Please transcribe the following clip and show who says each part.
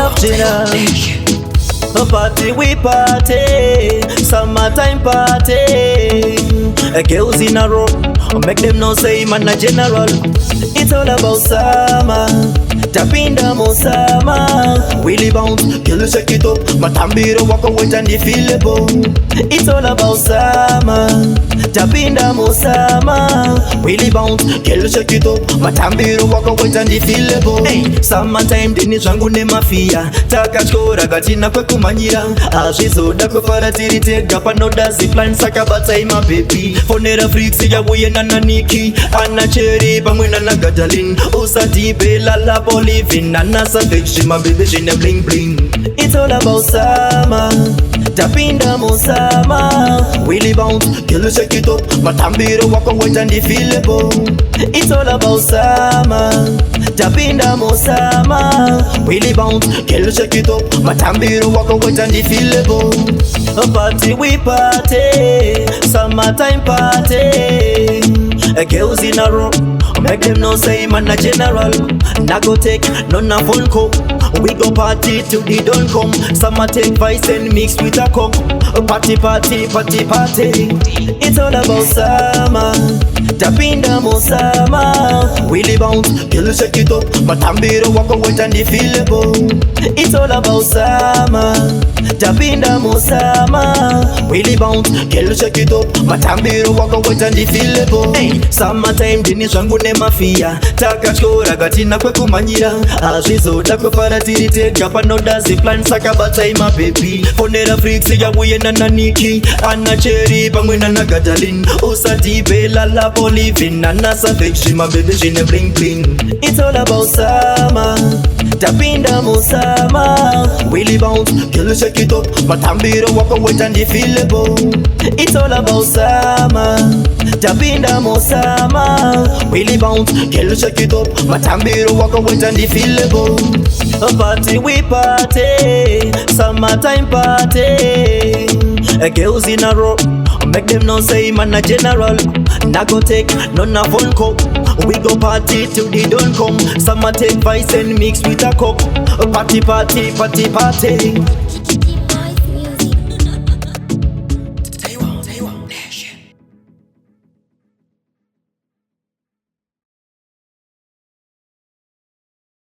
Speaker 1: of Gina. A party we party, summertime party. Girls in a row, make them know say man a general. It's all about summer, tapinda mo summer. Willy bounce, girl shake it up, matambiro walk away and you feel the boom. It's all about summer, tapinda mo summer. Willy bounce, girl shake it up, matambiro walk away and you feel the boom. Hey, summertime dini zangu ne mafia, takachora gatina kwa kumanyira. Ashizoda kwa faratiri tega panoda zipline sakabata ima baby. Fonera freaks ya buye na naniki, ana cherry pamwena na gadalin. Usati bela la bolivin, ana savage my baby she ne bling bling. It's all about summer, tapinda mo summer. Willy bounce, girl shake it up, matambiro walk away and you feel the boom. It's all about summer, tapinda mo summer. Willy bounce, girl shake it up, matambiro walk away and you feel the boom. A party we party, summertime party. Girls in a row, make them know say man a general. Na go take none a phone call. We go party till they don't come. Summer take vice and mix with a cup. Party, party, party, party. It's all about summer, tapinda mo summer. Willy bounce, girl shake it up, matambiro walk away and you feel the boom. It's all about summer, tapinda mo summer. Willy bounce, girl shake it up, matambiro walk away and you feel the boom. Hey, summertime dini zangu ne mafia, takachora gatina kwa kumanyira. Ashizoda kwa faratiri tega panoda zipline sakabata ima baby. Fonera freaks ya buye na naniki, ana cherry pamwena na gadalin. Usati bela la bolivin, ana savage my baby she ne bling bling. It's all about summer, tapinda mo summer. Willy bounce, girl shake it up, matambiro walk away and you feel the boom. It's all about summer, tapinda mo summer. Willy bounce, girl shake it up, matambiro walk away and you feel the boom. A party we party, summertime party. Girls in a row, make them know say man a general. Na go take none a phone call. We go party till they don't come. Summer take vice and mix with a cup. Party, party, party, party.